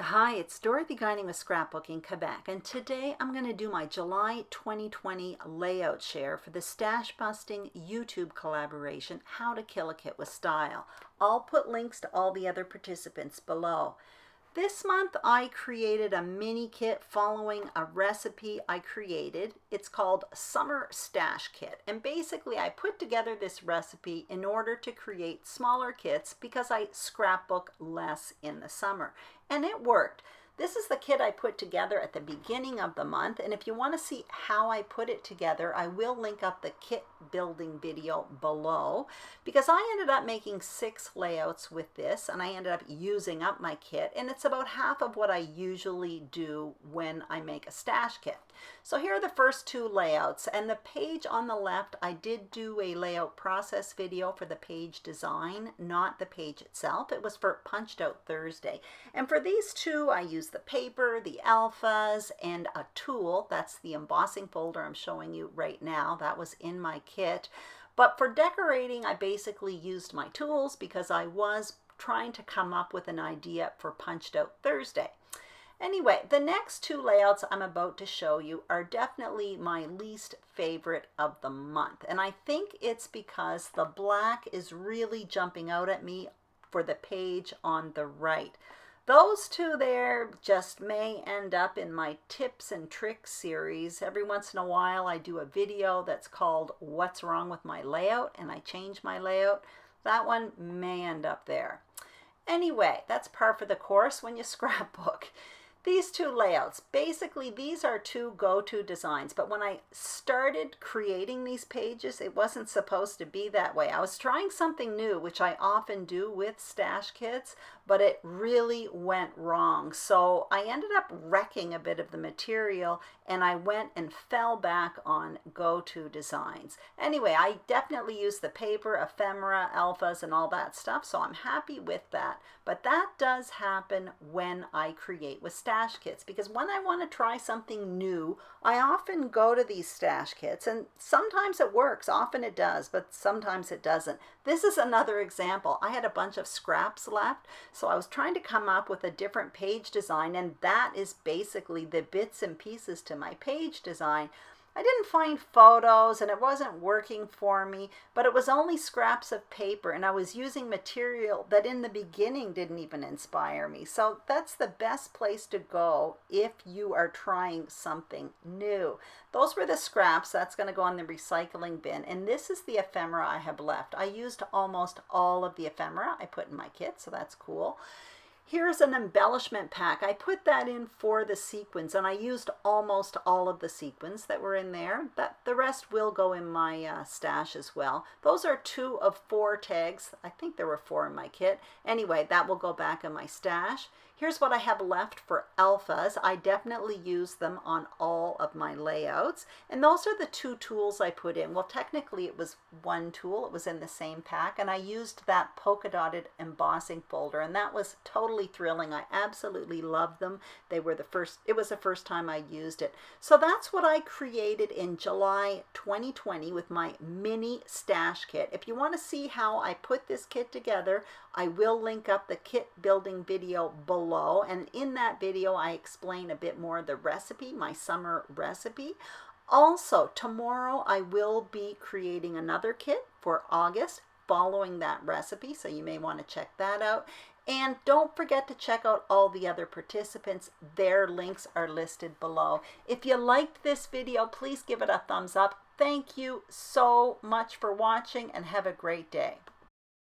Hi, it's Dorothy Guining with Scrapbooking Quebec, and today I'm going to do my July 2020 layout share for the Stash Busting YouTube collaboration, How to Kill a Kit with Style. I'll put links to all the other participants below. This month I created a mini kit following a recipe I created. It's called Summer Stash Kit, and basically I put together this recipe in order to create smaller kits because I scrapbook less in the summer, and it worked. This is the kit I put together at the beginning of the month, and if you want to see how I put it together, I will link up the kit building video below, because I ended up making 6 layouts with this, and I ended up using up my kit, and it's about half of what I usually do when I make a stash kit. So here are the first 2 layouts, and the page on the left, I did do a layout process video for the page design, not the page itself. It was for Punched Out Thursday, and for these 2 I used the paper, the alphas, and a tool. That's the embossing folder I'm showing you right now. That was in my kit. But for decorating, I basically used my tools because I was trying to come up with an idea for Punched Out Thursday. Anyway, the next 2 layouts I'm about to show you are definitely my least favorite of the month. And I think it's because the black is really jumping out at me for the page on the right. Those 2 there just may end up in my tips and tricks series. Every once in a while I do a video that's called What's Wrong with My Layout, and I change my layout. That one may end up there. Anyway, that's par for the course when you scrapbook. These 2 layouts, basically these are 2 go-to designs, but when I started creating these pages, it wasn't supposed to be that way. I was trying something new, which I often do with stash kits, but it really went wrong. So I ended up wrecking a bit of the material, and I went and fell back on go-to designs. Anyway, I definitely used the paper, ephemera, alphas, and all that stuff, so I'm happy with that. But that does happen when I create with stash kits, because when I want to try something new, I often go to these stash kits, and sometimes it works, often it does, but sometimes it doesn't. This is another example. I had a bunch of scraps left, so I was trying to come up with a different page design, and that is basically the bits and pieces to my page design. I didn't find photos, and it wasn't working for me, but it was only scraps of paper, and I was using material that in the beginning didn't even inspire me. So that's the best place to go if you are trying something new. Those were the scraps. That's going to go in the recycling bin, and this is the ephemera I have left. I used almost all of the ephemera I put in my kit, so that's cool. Here's an embellishment pack. I put that in for the sequins, and I used almost all of the sequins that were in there. The rest will go in my stash as well. Those are 2 of 4 tags. I think there were 4 in my kit. Anyway, that will go back in my stash. Here's what I have left for alphas. I definitely use them on all of my layouts. And those are the 2 tools I put in. Well, technically it was 1 tool. It was in the same pack. And I used that polka dotted embossing folder. And that was totally thrilling. I absolutely loved them. It was the first time I used it. So that's what I created in July 2020 with my mini stash kit. If you want to see how I put this kit together, I will link up the kit building video below, and in that video I explain a bit more of the recipe, my summer recipe. Also, tomorrow I will be creating another kit for August following that recipe, so you may want to check that out. And don't forget to check out all the other participants. Their links are listed below. If you liked this video, please give it a thumbs up. Thank you so much for watching, and have a great day.